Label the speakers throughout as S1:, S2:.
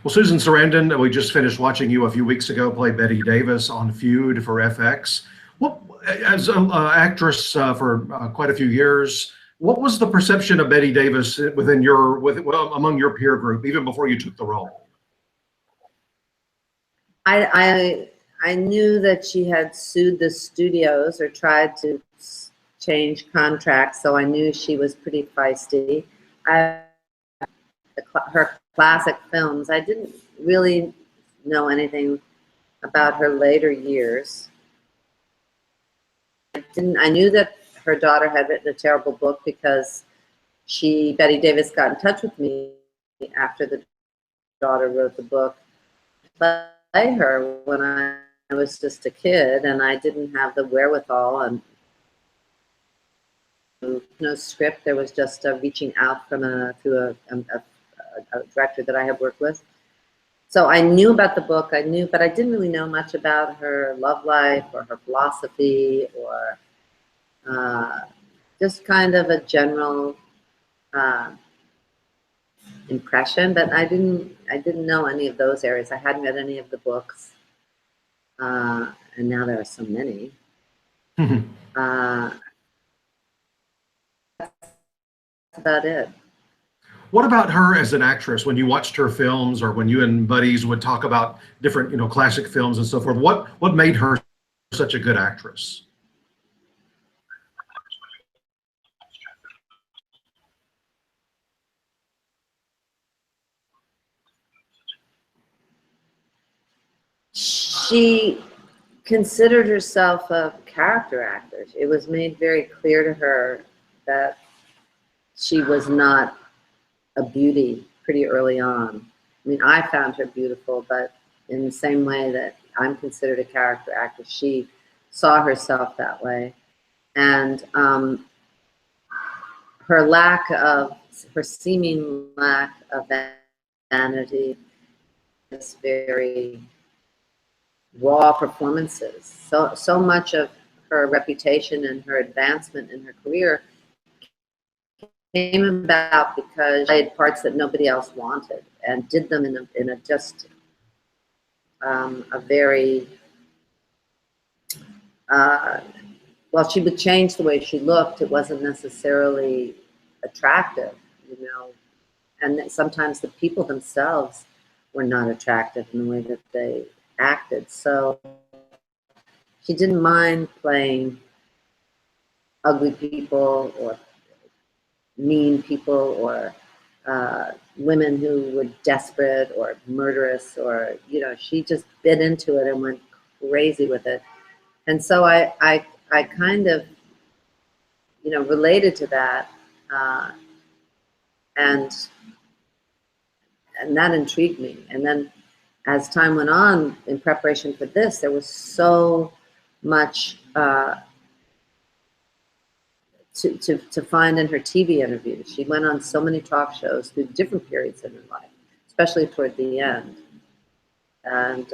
S1: Well, Susan Sarandon, we just finished watching you a few weeks ago play Bette Davis on Feud for FX. What, as an actress for quite a few years, what was the perception of Bette Davis within among your peer group, even before you took the role?
S2: I knew that she had sued the studios or tried to change contracts, so I knew she was pretty feisty. Her classic films, I didn't really know anything about her later years. I knew that her daughter had written a terrible book because Bette Davis got in touch with me after the daughter wrote the book. Play her when I was just a kid, and I didn't have the wherewithal and no script. There was just a reaching out through a director that I had worked with. So I knew about the book, but I didn't really know much about her love life or her philosophy or just kind of a general impression. But I didn't know any of those areas. I hadn't read any of the books, and now there are so many. That's about it.
S1: What about her as an actress? When you watched her films, or when you and buddies would talk about different, classic films and so forth, what made her such a good actress?
S2: She considered herself a character actor. It was made very clear to her that she was not a beauty pretty early on. I mean, I found her beautiful, but in the same way that I'm considered a character actor, she saw herself that way. And her seeming lack of vanity, is very raw performances. So much of her reputation and her advancement in her career came about because she played parts that nobody else wanted and did them in a just a very well, she would change the way she looked. It wasn't necessarily attractive, and sometimes the people themselves were not attractive in the way that they acted. So she didn't mind playing ugly people or mean people or women who were desperate or murderous, or she just bit into it and went crazy with it. And so I kind of related to that, and that intrigued me. And then as time went on in preparation for this, there was so much to find in her TV interviews. She went on so many talk shows through different periods in her life, especially toward the end. And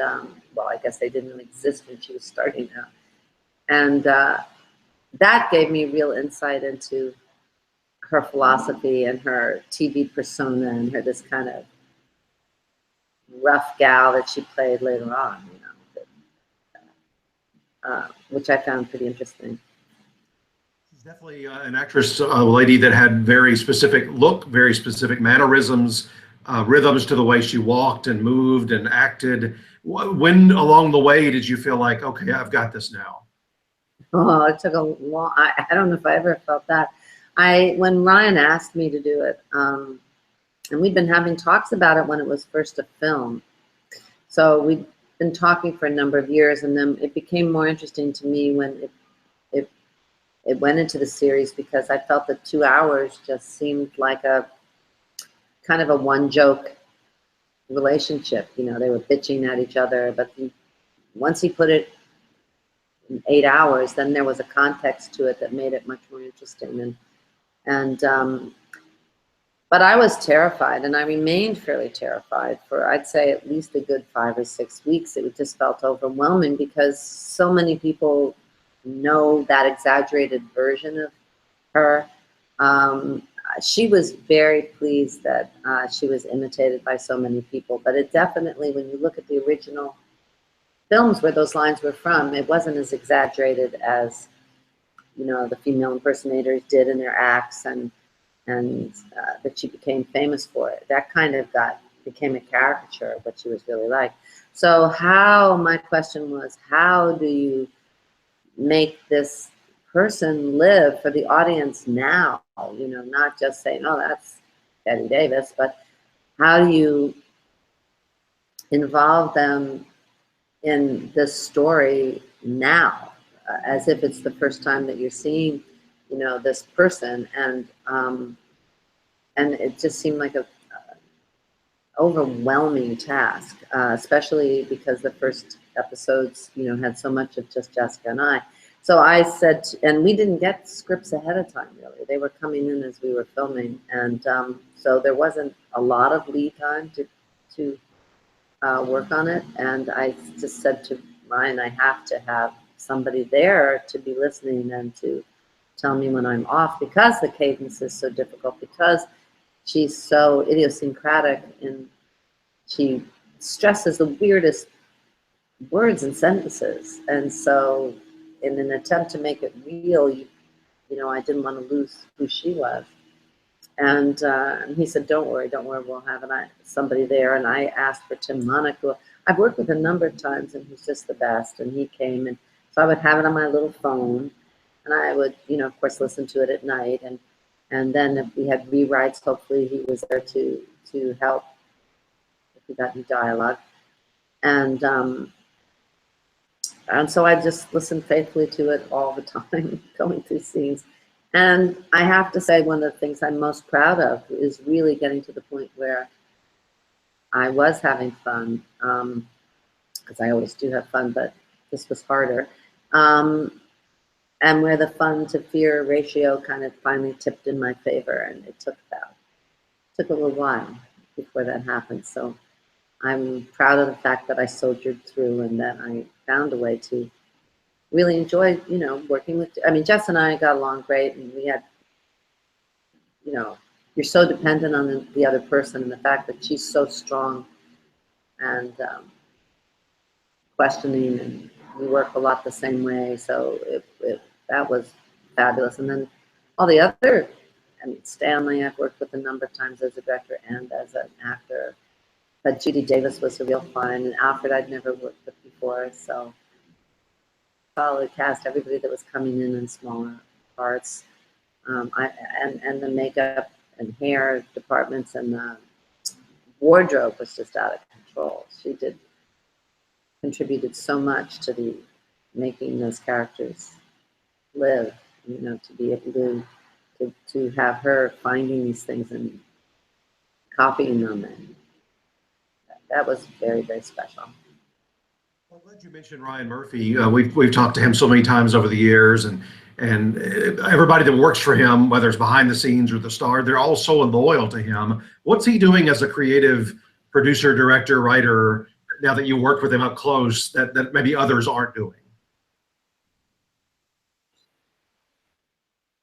S2: well, I guess they didn't really exist when she was starting out. And that gave me real insight into her philosophy and her TV persona and her this kind of rough gal that she played later on, which I found pretty interesting.
S1: She's definitely an actress, a lady that had very specific look, very specific mannerisms, rhythms to the way she walked and moved and acted. When along the way did you feel like, okay, I've got this now?
S2: Oh, it took a long, I don't know if I ever felt that. When Ryan asked me to do it, and we'd been having talks about it when it was first a film. So we'd been talking for a number of years, and then it became more interesting to me when it went into the series, because I felt that 2 hours just seemed like a kind of a one joke relationship. They were bitching at each other, but once he put it in 8 hours, then there was a context to it that made it much more interesting. But I was terrified, and I remained fairly terrified for, I'd say, at least a good 5 or 6 weeks. It just felt overwhelming because so many people know that exaggerated version of her. she was very pleased that she was imitated by so many people. But it definitely, when you look at the original films where those lines were from, it wasn't as exaggerated as, you know, the female impersonators did in their acts, and that she became famous for it. That kind of became a caricature of what she was really like. So my question was, how do you make this person live for the audience now? You know, not just saying, oh, that's Bette Davis, but how do you involve them in this story now, as if it's the first time that you're seeing, you know, this person, and it just seemed like a overwhelming task, especially because the first episodes, you know, had so much of just Jessica and I. So I said, and we didn't get scripts ahead of time, really. They were coming in as we were filming, and so there wasn't a lot of lead time to work on it. And I just said to Ryan, I have to have somebody there to be listening and to tell me when I'm off, because the cadence is so difficult, because she's so idiosyncratic, and she stresses the weirdest words and sentences. And so in an attempt to make it real, you know, I didn't want to lose who she was. And he said, don't worry, we'll have somebody there. And I asked for Tim Monick, who I've worked with a number of times, and he's just the best. And he came, and so I would have it on my little phone, and I would, you know, of course, listen to it at night. And then if we had rewrites, hopefully he was there to help if we got new dialogue. And so I just listened faithfully to it all the time, going through scenes. And I have to say, one of the things I'm most proud of is really getting to the point where I was having fun, because I always do have fun, but this was harder. And where the fun to fear ratio kind of finally tipped in my favor, and it took a little while before that happened. So I'm proud of the fact that I soldiered through, and that I found a way to really enjoy, you know, working with. I mean, Jess and I got along great, and we had, you know, you're so dependent on the other person, and the fact that she's so strong and questioning, and we work a lot the same way. So that was fabulous. And then all the other, I mean, Stanley, I've worked with a number of times as a director and as an actor. But Judy Davis was a real fun, and Alfred I'd never worked with before. So solid cast, everybody that was coming in smaller parts. And the makeup and hair departments and the wardrobe was just out of control. She contributed so much to making those characters live, you know, to be able to have her finding these things and copying them, and that was very, very special.
S1: Well, I'm glad you mentioned Ryan Murphy. We've talked to him so many times over the years, and everybody that works for him, whether it's behind the scenes or the star, they're all so loyal to him. What's he doing as a creative producer, director, writer, now that you worked with him up close, that maybe others aren't doing?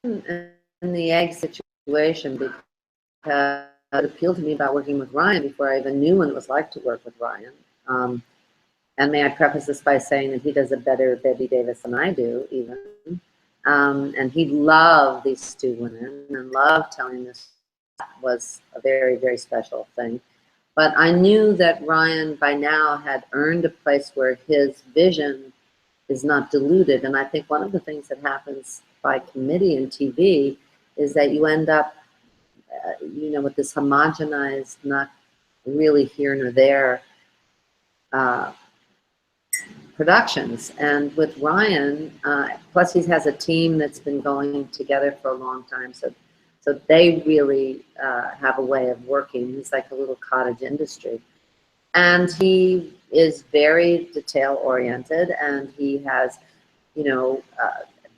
S2: In the egg situation, because it appealed to me about working with Ryan before I even knew what it was like to work with Ryan. And may I preface this by saying that he does a better Bette Davis than I do, even. And he loved these two women and loved telling this. Was a very, very special thing. But I knew that Ryan by now had earned a place where his vision is not diluted. And I think one of the things that happens by committee in TV is that you end up, you know, with this homogenized, not really here nor there productions. And with Ryan, plus he has a team that's been going together for a long time, so they really have a way of working. He's like a little cottage industry. And he is very detail oriented, and he has, you know,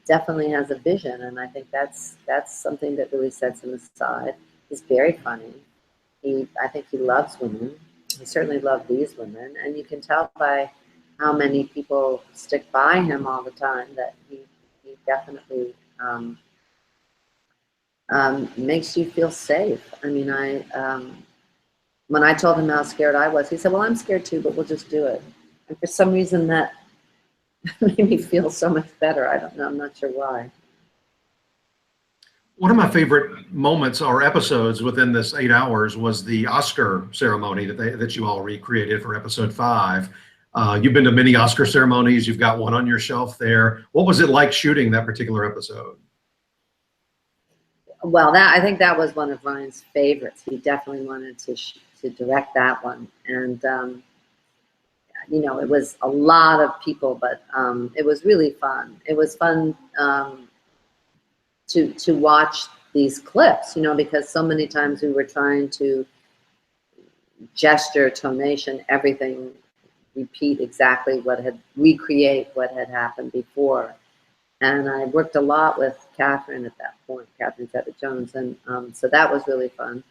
S2: definitely has a vision. And I think that's something that really sets him aside. He's very funny. I think he loves women. He certainly loved these women. And you can tell by how many people stick by him all the time that he definitely makes you feel safe. I mean, when I told him how scared I was, he said, well, I'm scared too, but we'll just do it. And for some reason that made me feel so much better. I don't know, I'm not sure why.
S1: One of my favorite moments or episodes within this 8 hours was the Oscar ceremony that you all recreated for episode 5. You've been to many Oscar ceremonies. You've got one on your shelf there. What was it like shooting that particular episode?
S2: Well, I think that was one of Ryan's favorites. He definitely wanted to direct that one. And, you know, it was a lot of people, but it was really fun. It was fun to watch these clips, you know, because so many times we were trying to gesture, tonation, everything, repeat exactly recreate what had happened before. And I worked a lot with Catherine at that point, Catherine Zeta-Jones, and so that was really fun.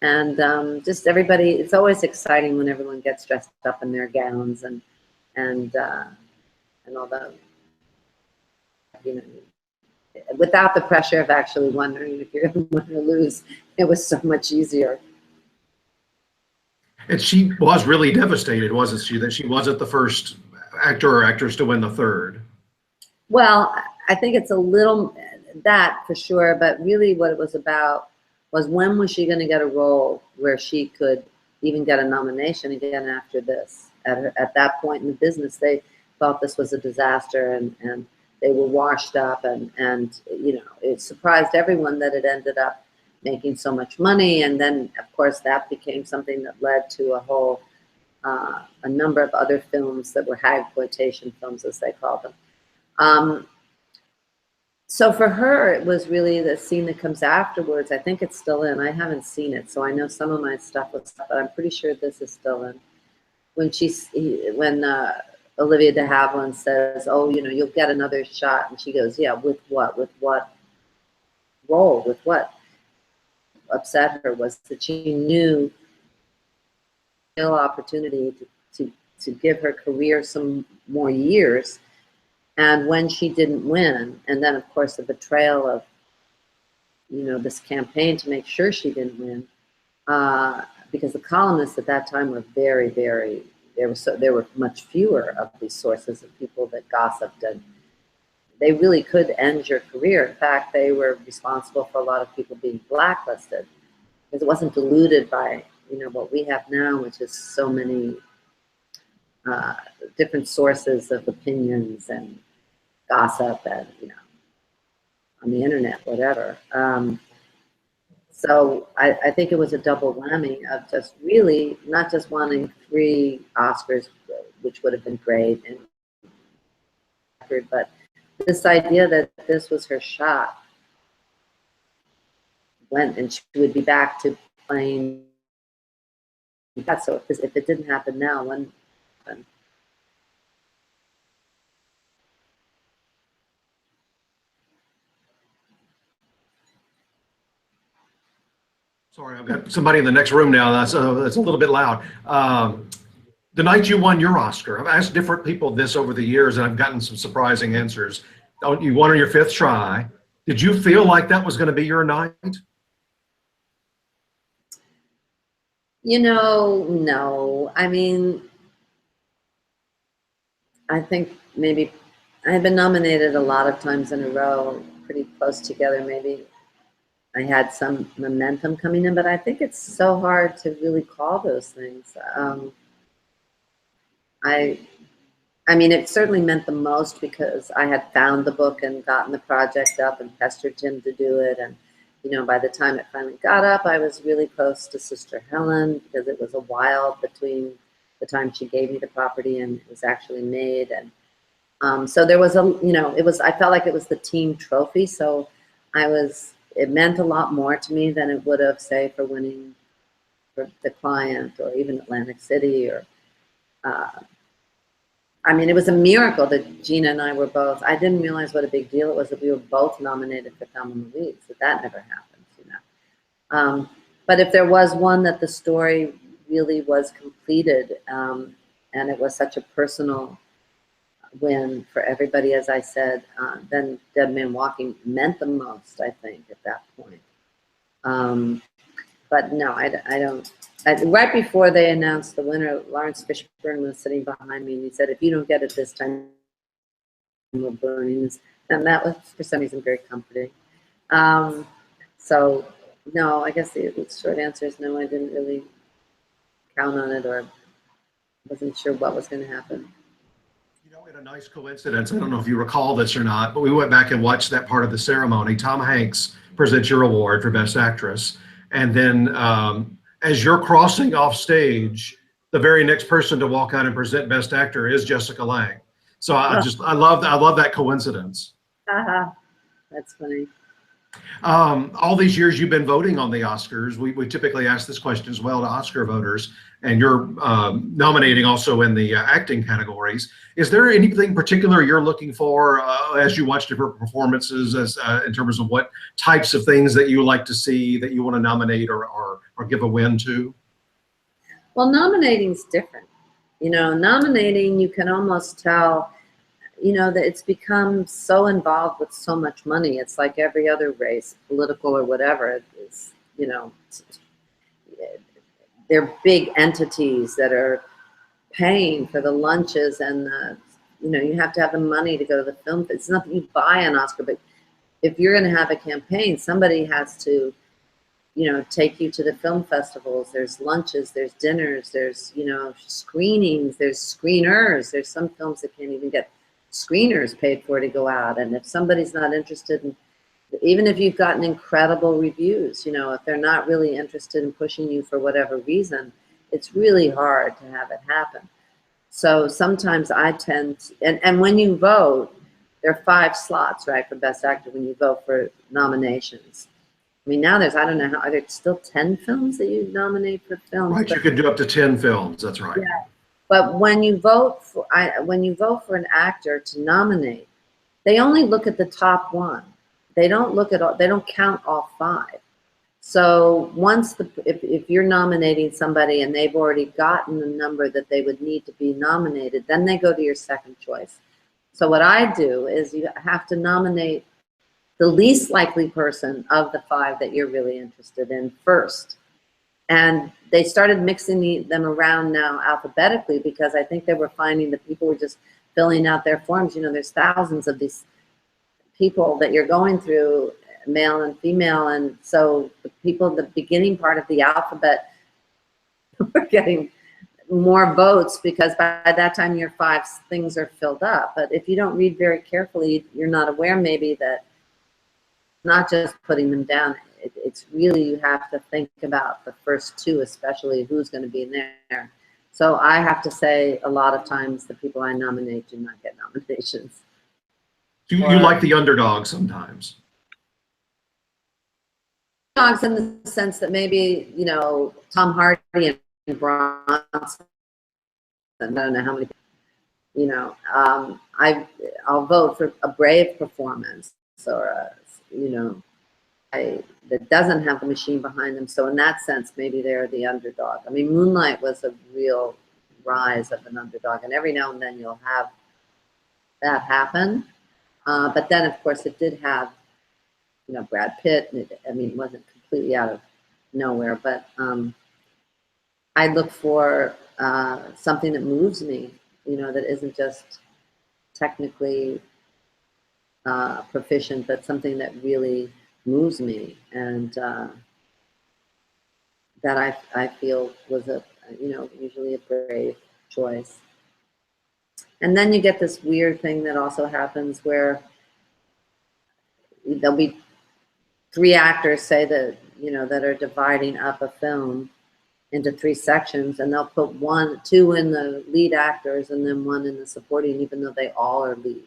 S2: And just everybody, it's always exciting when everyone gets dressed up in their gowns and all the, you know, without the pressure of actually wondering if you're going to win or lose. It was so much easier.
S1: And she was really devastated, wasn't she, that she wasn't the first actor or actress to win the third?
S2: Well, I think it's a little that for sure, but really what it was about was when was she going to get a role where she could even get a nomination again after this. At that point in the business, they thought this was a disaster, and they were washed up, and you know, it surprised everyone that it ended up making so much money. And then, of course, that became something that led to a number of other films that were hagploitation films, as they called them. So for her, it was really the scene that comes afterwards. I think it's still in. I haven't seen it, so I know some of my stuff was, but I'm pretty sure this is still in. When Olivia de Havilland says, "Oh, you know, you'll get another shot," and she goes, "Yeah, with what? With what role? With what?" Upset her was that she knew real opportunity to give her career some more years. And when she didn't win, and then of course the betrayal of, you know, this campaign to make sure she didn't win, because the columnists at that time were very, very, there were much fewer of these sources of people that gossiped, and they really could end your career. In fact, they were responsible for a lot of people being blacklisted because it wasn't diluted by, you know, what we have now, which is so many different sources of opinions and gossip and, you know, on the internet, whatever. So I think it was a double whammy of just really not just wanting 3 Oscars, which would have been great, and but this idea that this was her shot, and she would be back to playing that. So if it didn't happen now, when happened?
S1: Sorry, I've got somebody in the next room now. That's a little bit loud. The night you won your Oscar, I've asked different people this over the years, and I've gotten some surprising answers. You won on your 5th try. Did you feel like that was going to be your night?
S2: You know, no. I mean, I think maybe I had been nominated a lot of times in a row, pretty close together. Maybe I had some momentum coming in, but I think it's so hard to really call those things. I mean, it certainly meant the most because I had found the book and gotten the project up and pestered Jim to do it. And, you know, by the time it finally got up, I was really close to Sister Helen because it was a while between the time she gave me the property and it was actually made. And so there was you know, I felt like it was the team trophy. So it meant a lot more to me than it would have, say, for winning for The Client or even Atlantic City or, I mean, it was a miracle that Gina and I were both, I didn't realize what a big deal it was that we were both nominated for Thelma and Louise, that never happens, you know. But if there was one that the story really was completed, and it was such a personal win for everybody, as I said, then Dead Man Walking meant the most, I think, at that point. But no, I don't. Right before they announced the winner, Lawrence Fishburne was sitting behind me, and he said, "If you don't get it this time, we're burning this." And that was, for some reason, very comforting. So, no, I guess the short answer is no, I didn't really count on it, or wasn't sure what was going to happen.
S1: You know, in a nice coincidence, I don't know if you recall this or not, but we went back and watched that part of the ceremony. Tom Hanks presents your award for Best Actress. And then as you're crossing off stage, the very next person to walk out and present Best Actor is Jessica Lange. So I love that coincidence.
S2: That's funny.
S1: All these years you've been voting on the Oscars, we typically ask this question as well to Oscar voters, and you're nominating also in the acting categories. Is there anything particular you're looking for as you watch different performances, as in terms of what types of things that you like to see, that you want to nominate or give a win to?
S2: Well, nominating's different. You know, nominating, you can almost tell, you know, that it's become so involved with so much money. It's like every other race, political or whatever. It's, you know, they're big entities that are paying for the lunches and the, you know, you have to have the money to go to the film. It's not that you buy an Oscar, but if you're going to have a campaign, somebody has to, you know, take you to the film festivals. There's lunches, there's dinners, there's, you know, screenings, there's screeners. There's some films that can't even get screeners paid for to go out. And if somebody's not interested in, even if you've gotten incredible reviews, you know, if they're not really interested in pushing you for whatever reason, it's really hard to have it happen. So sometimes I tend to, and when you vote, there are 5 slots, right, for Best Actor when you vote for nominations. I mean, now there's, I don't know, are there still 10 films that you nominate for films?
S1: Right, you can do up to 10 films, that's right.
S2: Yeah. But when you vote for, when you vote for an actor to nominate, they only look at the top 1. They don't look at all, they don't count all 5. So once if you're nominating somebody and they've already gotten the number that they would need to be nominated, then they go to your second choice. So what I do is you have to nominate the least likely person of the 5 that you're really interested in first. And they started mixing them around now alphabetically, because I think they were finding that people were just filling out their forms. You know, there's thousands of these people that you're going through, male and female, and so the people, the beginning part of the alphabet were getting more votes, because by that time your 5 things are filled up. But if you don't read very carefully, you're not aware maybe that not just putting them down, it's really, you have to think about the first 2, especially who's going to be in there. So I have to say, a lot of times the people I nominate do not get nominations.
S1: You like the underdog sometimes.
S2: Underdogs in the sense that maybe, you know, Tom Hardy and Bronson, I don't know how many, you know, I'll vote for a brave performance, or a, you know, that doesn't have the machine behind them. So in that sense, maybe they're the underdog. I mean, Moonlight was a real rise of an underdog, and every now and then you'll have that happen. But then, of course, it did have, you know, Brad Pitt. And I mean, it wasn't completely out of nowhere, but I look for something that moves me, you know, that isn't just technically proficient, but something that really moves me, and that I feel was a, you know, usually a brave choice. And then you get this weird thing that also happens where there'll be 3 actors, say, that, you know, that are dividing up a film into 3 sections, and they'll put 2 in the lead actors and then 1 in the supporting, even though they all are lead.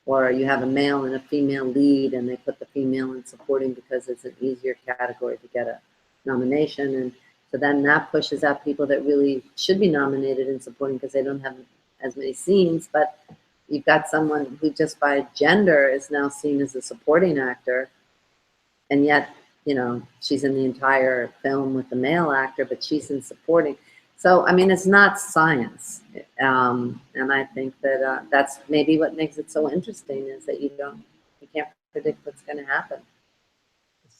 S2: Or you have a male and a female lead, and they put the female in supporting because it's an easier category to get a nomination. And so then that pushes out people that really should be nominated in supporting because they don't have as many scenes. But you've got someone who just by gender is now seen as a supporting actor, and yet, you know, she's in the entire film with the male actor, but she's in supporting. So, I mean, it's not science. And I think that that's maybe what makes it so interesting, is that you can't predict what's going to happen.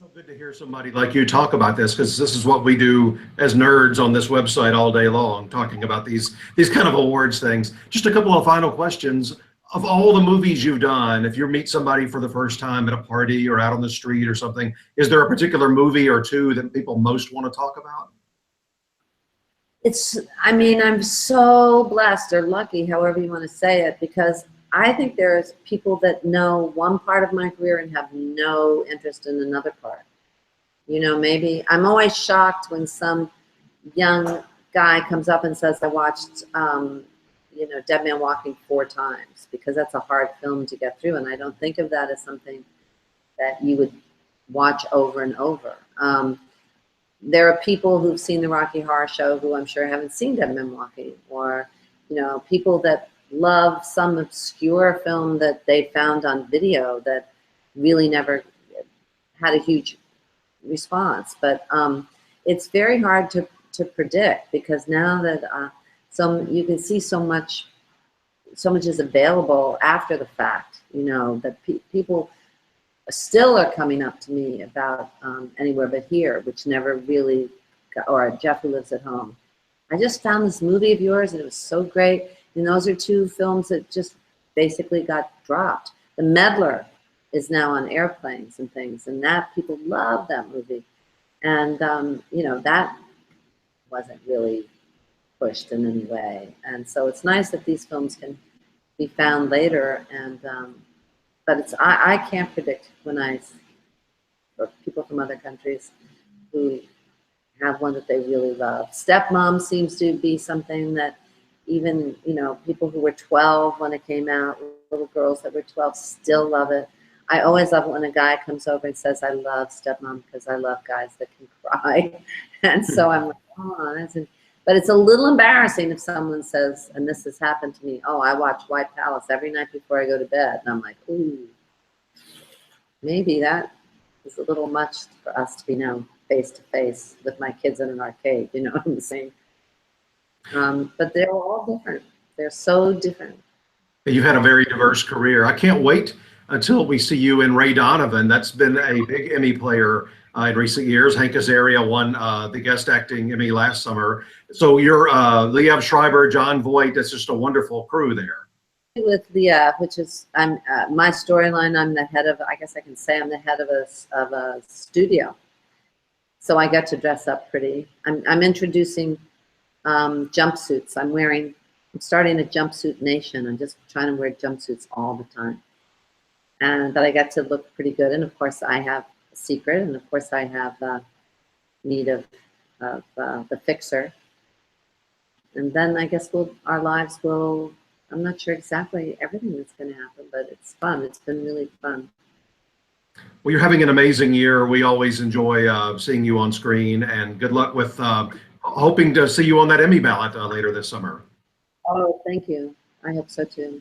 S1: So good to hear somebody like you talk about this, because this is what we do as nerds on this website all day long, talking about these kind of awards things. Just a couple of final questions. Of all the movies you've done, if you meet somebody for the first time at a party or out on the street or something, is there a particular movie or two that people most want to talk about?
S2: I mean, I'm so blessed or lucky, however you want to say it, because I think there's people that know one part of my career and have no interest in another part. You know, maybe I'm always shocked when some young guy comes up and says, I watched, you know, Dead Man Walking 4 times, because that's a hard film to get through. And I don't think of that as something that you would watch over and over. There are people who've seen the Rocky Horror Show who I'm sure haven't seen Dead Man Walking, or, you know, people that love some obscure film that they found on video that really never had a huge response. But it's very hard to predict, because now that you can see so much is available after the fact, you know, that people still are coming up to me about Anywhere But Here, which never really or Jeff Who Lives at Home. I just found this movie of yours and it was so great. And those are 2 films that just basically got dropped. The Meddler is now on airplanes and things, and that people love that movie. And, you know, that wasn't really pushed in any way. And so it's nice that these films can be found later. And, but I can't predict when or people from other countries who have one that they really love. Stepmom seems to be something that even, you know, people who were 12 when it came out, little girls that were 12 still love it. I always love it when a guy comes over and says, I love Stepmom because I love guys that can cry. And so I'm like, oh, but it's a little embarrassing if someone says, and this has happened to me, oh, I watch White Palace every night before I go to bed. And I'm like, ooh, maybe that is a little much for us to be now face to face with my kids in an arcade, you know what I'm saying? But they're all different. They're so different.
S1: You've had a very diverse career. I can't wait until we see you in Ray Donovan. That's been a big Emmy player in recent years. Hank Azaria won the guest acting Emmy last summer. So you're Liev Schreiber, John Voight. That's just a wonderful crew there.
S2: With Liev, which is my storyline. I'm the head of. I guess I can say I'm the head of a studio. So I get to dress up pretty. I'm introducing jumpsuits. I'm starting a jumpsuit nation. I'm just trying to wear jumpsuits all the time. But I get to look pretty good. And of course I have a secret. And of course I have need of the fixer. And then I guess our lives will, I'm not sure exactly everything that's going to happen, but it's fun. It's been really fun.
S1: Well, you're having an amazing year. We always enjoy seeing you on screen, and good luck with hoping to see you on that Emmy ballot later this summer.
S2: Oh, thank you. I hope so too.